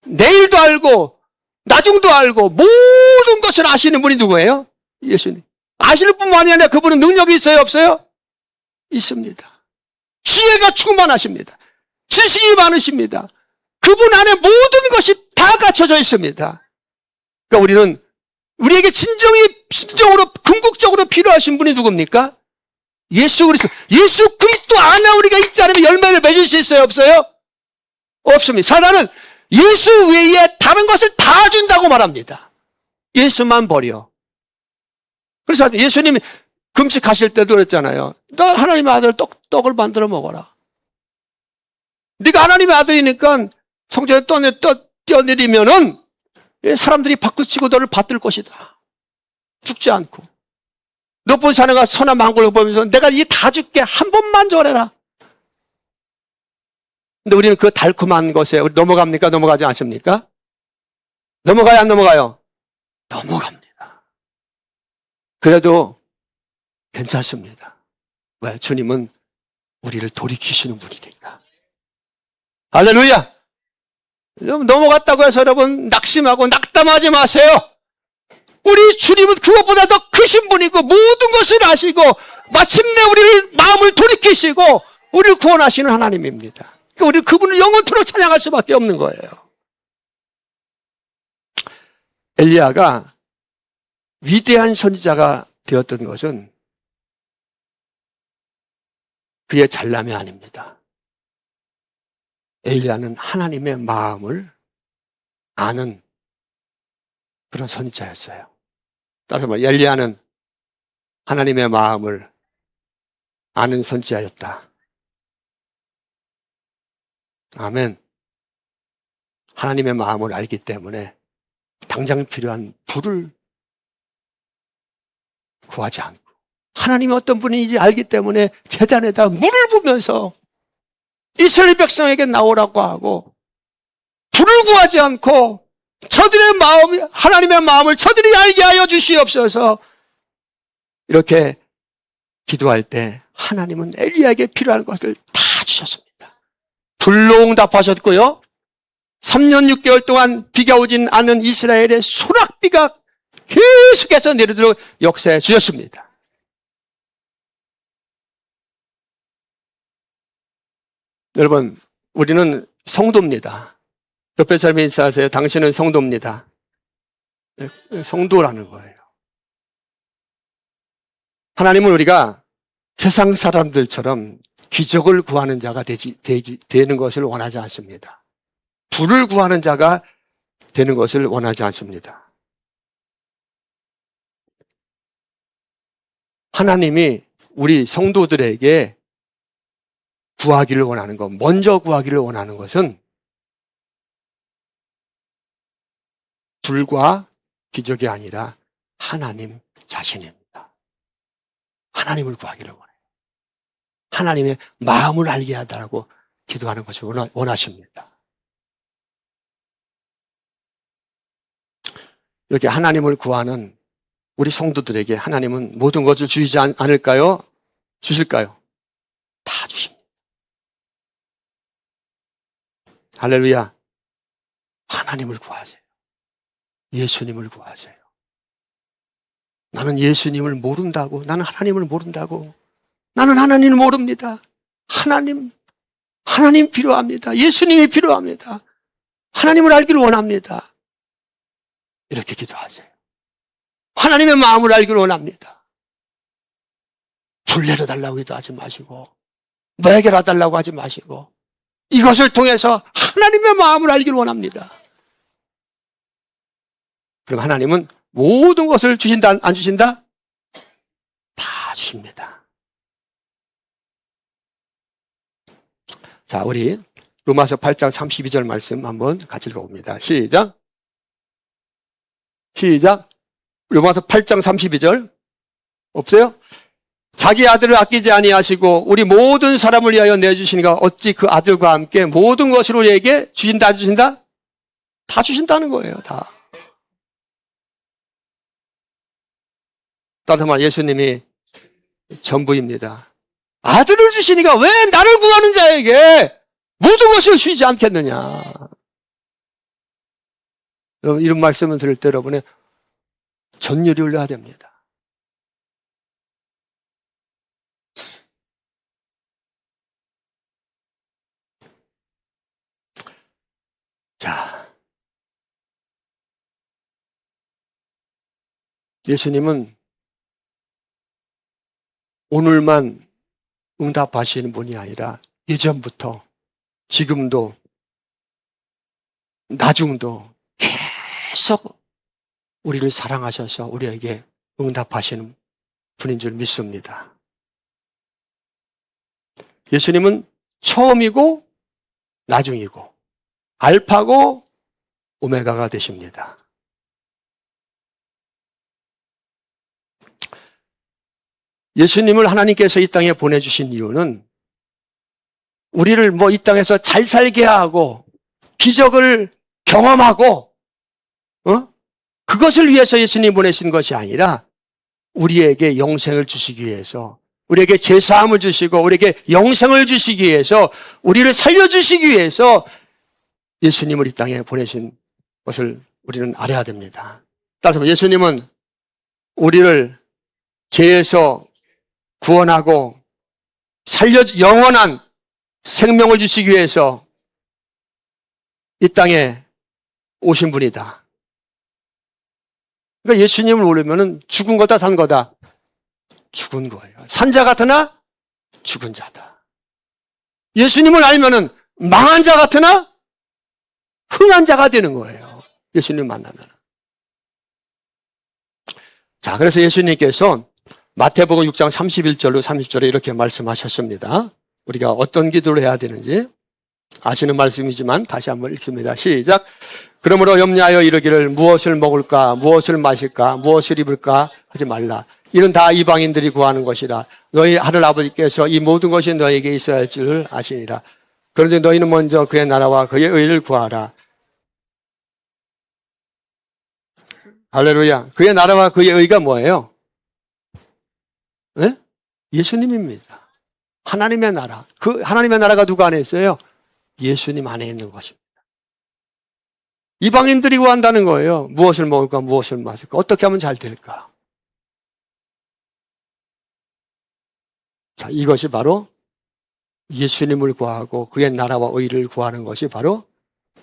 내일도 알고 나중도 알고 모든 것을 아시는 분이 누구예요? 예수님. 아시는 뿐만이 아니라 그분은 능력이 있어요? 없어요? 있습니다. 지혜가 충만하십니다. 지식이 많으십니다. 그분 안에 모든 것이 다 갖춰져 있습니다. 그러니까 우리는 우리에게 진정으로 궁극적으로 필요하신 분이 누굽니까? 예수 그리스도. 예수 그리스도 안에 우리가 있지 않으면 열매를 맺을 수 있어요? 없어요? 없습니다. 사단은 예수 외에 다른 것을 다 준다고 말합니다. 예수만 버려. 그래서 예수님이 금식하실 때도 그랬잖아요. 너 하나님의 아들 떡을 만들어 먹어라. 네가 하나님의 아들이니까 성전에 뛰어내리면은 사람들이 박수치고 너를 받들 것이다. 죽지 않고. 몇 번 사내가 선한 망골을 보면서 내가 이 다 줄게. 한 번만 절해라. 근데 우리는 그 달콤한 것에 우리 넘어갑니까? 넘어가지 않습니까? 넘어가요? 안 넘어가요? 넘어갑니다. 그래도 괜찮습니다. 왜? 주님은 우리를 돌이키시는 분이니까. 할렐루야! 넘어갔다고 해서 여러분 낙심하고 낙담하지 마세요. 우리 주님은 그것보다 더 크신 분이고 모든 것을 아시고 마침내 우리를 마음을 돌이키시고 우리를 구원하시는 하나님입니다. 그러니까 우리 그분을 영원토록 찬양할 수밖에 없는 거예요. 엘리야가 위대한 선지자가 되었던 것은 그의 잘남이 아닙니다. 엘리야는 하나님의 마음을 아는 그런 선지자였어요. 따라서 엘리야는 하나님의 마음을 아는 선지자였다. 아멘. 하나님의 마음을 알기 때문에 당장 필요한 불을 구하지 않고 하나님이 어떤 분인지 알기 때문에 제단에다 물을 부면서 이스라엘 백성에게 나오라고 하고 불을 구하지 않고 저들의 마음, 하나님의 마음을 저들이 알게 하여 주시옵소서. 이렇게 기도할 때 하나님은 엘리야에게 필요한 것을 다 주셨습니다. 불로 응답하셨고요. 3년 6개월 동안 비가 오진 않은 이스라엘의 소낙비가 계속해서 내리도록 역사해 주셨습니다. 여러분, 우리는 성도입니다. 옆에 사람이 인사하세요. 당신은 성도입니다. 성도라는 거예요. 하나님은 우리가 세상 사람들처럼 기적을 구하는 자가 되는 것을 원하지 않습니다. 불을 구하는 자가 되는 것을 원하지 않습니다. 하나님이 우리 성도들에게 구하기를 원하는 것, 먼저 구하기를 원하는 것은 불과 기적이 아니라 하나님 자신입니다. 하나님을 구하기를 원해요. 하나님의 마음을 알게 하다라고 기도하는 것을 원하십니다. 이렇게 하나님을 구하는 우리 성도들에게 하나님은 모든 것을 주시지 않을까요? 주실까요? 다 주십니다. 할렐루야. 하나님을 구하세요. 예수님을 구하세요. 나는 예수님을 모른다고, 나는 하나님을 모른다고, 나는 하나님을 모릅니다. 하나님 필요합니다. 예수님이 필요합니다. 하나님을 알기를 원합니다. 이렇게 기도하세요. 하나님의 마음을 알기를 원합니다. 돌려러 달라고 해도 하지 마시고 매겨라 달라고 하지 마시고 이것을 통해서 하나님의 마음을 알기를 원합니다. 그럼 하나님은 모든 것을 주신다 안 주신다? 다 주십니다. 자, 우리 로마서 8장 32절 말씀 한번 같이 읽어봅니다. 시작. 로마서 8장 32절 없어요? 자기 아들을 아끼지 아니하시고 우리 모든 사람을 위하여 내주시니가 어찌 그 아들과 함께 모든 것을 우리에게 주신다 안 주신다? 다 주신다는 거예요. 다. 따뜻한 말 예수님이 전부입니다. 아들을 주시니까 왜 나를 구하는 자에게 모든 것을 주시지 않겠느냐. 여러분 이런 말씀을 들을 때 여러분의 전율이 올려야 됩니다. 자, 예수님은 오늘만 응답하시는 분이 아니라 예전부터 지금도 나중도 계속 우리를 사랑하셔서 우리에게 응답하시는 분인 줄 믿습니다. 예수님은 처음이고 나중이고 알파고 오메가가 되십니다. 예수님을 하나님께서 이 땅에 보내주신 이유는 우리를 이 땅에서 잘 살게 하고 기적을 경험하고 그것을 위해서 예수님 보내신 것이 아니라 우리에게 영생을 주시기 위해서 우리에게 제사함을 주시고 우리에게 영생을 주시기 위해서 우리를 살려주시기 위해서 예수님을 이 땅에 보내신 것을 우리는 알아야 됩니다. 따라서 예수님은 우리를 죄에서 구원하고 영원한 생명을 주시기 위해서 이 땅에 오신 분이다. 그러니까 예수님을 모르면은 죽은 거다 산 거다. 죽은 거예요. 산 자 같으나 죽은 자다. 예수님을 알면은 망한 자 같으나 흥한 자가 되는 거예요. 예수님 만나면. 자, 그래서 예수님께서 마태복음 6장 31절로 30절에 이렇게 말씀하셨습니다. 우리가 어떤 기도를 해야 되는지 아시는 말씀이지만 다시 한번 읽습니다. 시작. 그러므로 염려하여 이르기를 무엇을 먹을까, 무엇을 마실까, 무엇을 입을까 하지 말라. 이는 다 이방인들이 구하는 것이라. 너희 하늘 아버지께서 이 모든 것이 너에게 있어야 할 줄 아시니라. 그런데 너희는 먼저 그의 나라와 그의 의를 구하라. 할렐루야. 그의 나라와 그의 의가 뭐예요? 네? 예수님입니다. 하나님의 나라. 그 하나님의 나라가 누구 안에 있어요? 예수님 안에 있는 것입니다. 이방인들이 구한다는 거예요. 무엇을 먹을까, 무엇을 마실까, 어떻게 하면 잘 될까? 자, 이것이 바로 예수님을 구하고 그의 나라와 의를 구하는 것이 바로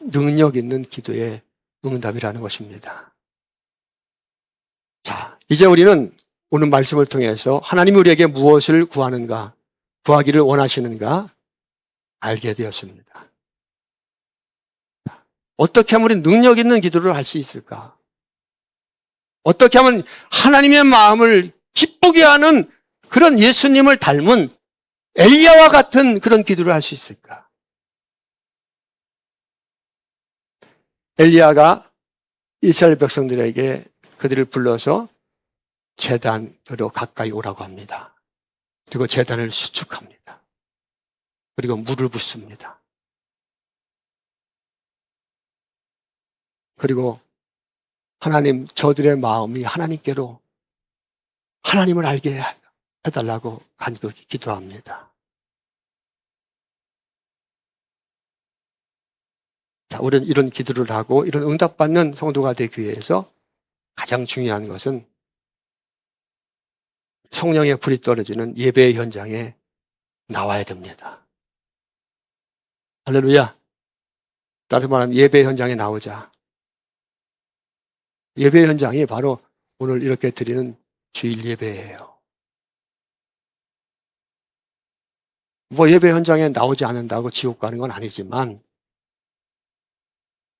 능력 있는 기도의 응답이라는 것입니다. 자, 이제 우리는 오늘 말씀을 통해서 하나님이 우리에게 무엇을 구하는가, 구하기를 원하시는가 알게 되었습니다. 어떻게 하면 우리 능력 있는 기도를 할 수 있을까? 어떻게 하면 하나님의 마음을 기쁘게 하는 그런 예수님을 닮은 엘리야와 같은 그런 기도를 할 수 있을까? 엘리야가 이스라엘 백성들에게 그들을 불러서 제단으로 가까이 오라고 합니다. 그리고 제단을 수축합니다. 그리고 물을 붓습니다. 그리고 하나님, 저들의 마음이 하나님께로 하나님을 알게 해달라고 간곡히 기도합니다. 자, 우리는 이런 기도를 하고 이런 응답받는 성도가 되기 위해서 가장 중요한 것은 성령의 불이 떨어지는 예배의 현장에 나와야 됩니다. 할렐루야. 다른 말하면 예배 현장에 나오자. 예배 현장이 바로 오늘 이렇게 드리는 주일 예배예요. 뭐 예배 현장에 나오지 않는다고 지옥 가는 건 아니지만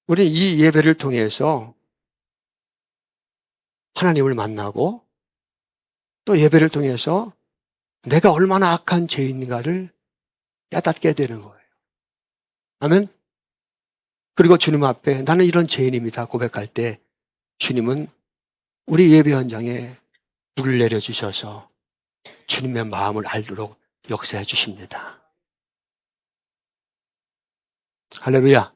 우리 이 예배를 통해서 하나님을 만나고 또 예배를 통해서 내가 얼마나 악한 죄인인가를 깨닫게 되는 거예요. 아멘. 그리고 주님 앞에 나는 이런 죄인입니다 고백할 때 주님은 우리 예배 현장에 불을 내려주셔서 주님의 마음을 알도록 역사해 주십니다. 할렐루야.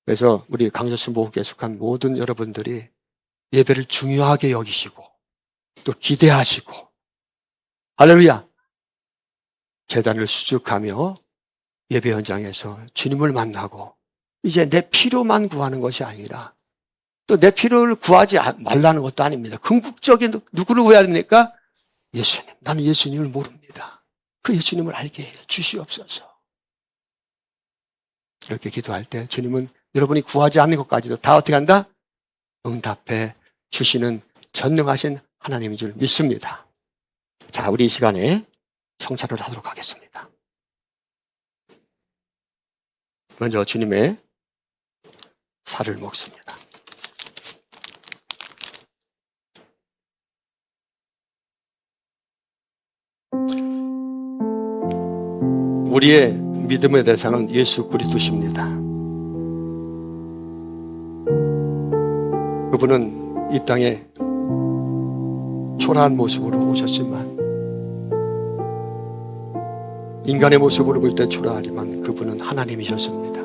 그래서 우리 강서수 목에 속한 모든 여러분들이 예배를 중요하게 여기시고 또 기대하시고 할렐루야. 제단을 수축하며 예배 현장에서 주님을 만나고 이제 내 필요만 구하는 것이 아니라 또 내 필요를 구하지 말라는 것도 아닙니다. 궁극적인 누구를 구해야 됩니까? 예수님. 나는 예수님을 모릅니다. 그 예수님을 알게 해 주시옵소서. 이렇게 기도할 때 주님은 여러분이 구하지 않는 것까지도 다 어떻게 한다? 응답해 주시는 전능하신 하나님인 줄 믿습니다. 자, 우리 이 시간에 성찬을 하도록 하겠습니다. 먼저 주님의 살을 먹습니다. 우리의 믿음의 대상은 예수 그리스도십니다. 그분은 이 땅에 초라한 모습으로 오셨지만 인간의 모습으로 볼 때 초라하지만 그분은 하나님이셨습니다.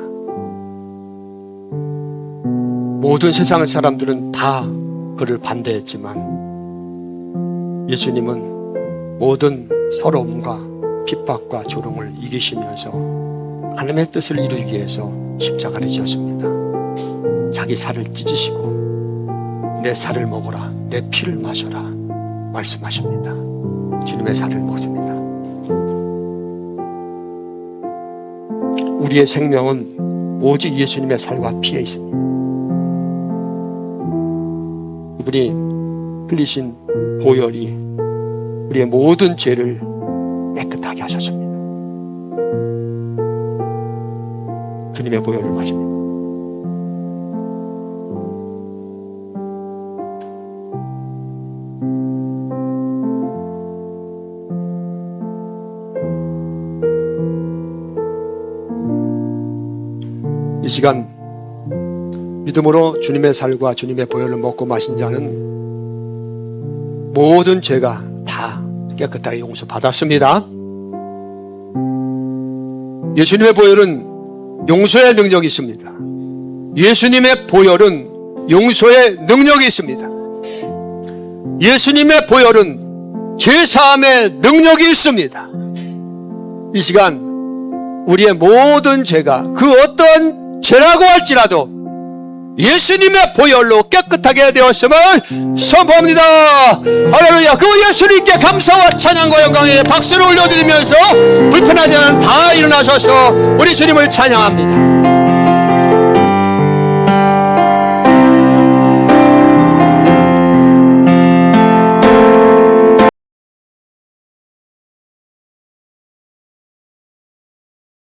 모든 세상의 사람들은 다 그를 반대했지만 예수님은 모든 서러움과 핍박과 조롱을 이기시면서 하나님의 뜻을 이루기 위해서 십자가를 지었습니다. 자기 살을 찢으시고 내 살을 먹어라, 내 피를 마셔라 말씀하십니다. 주님의 살을 먹습니다. 우리의 생명은 오직 예수님의 살과 피에 있습니다. 그분이 흘리신 보혈이 우리의 모든 죄를 깨끗하게 하셨습니다. 주님의 보혈을 마십니다. 이 시간 믿음으로 주님의 살과 주님의 보혈을 먹고 마신 자는 모든 죄가 다 깨끗하게 용서받았습니다. 예수님의 보혈은 용서의 능력이 있습니다. 예수님의 보혈은 용서의 능력이 있습니다. 예수님의 보혈은 죄사함의 능력이 있습니다. 이 시간 우리의 모든 죄가 그 어떤 죄라고 할지라도 예수님의 보혈로 깨끗하게 되었음을 선포합니다. 할렐루야. 그 예수님께 감사와 찬양과 영광에 박수를 올려드리면서 불편하지 않은 다 일어나셔서 우리 주님을 찬양합니다.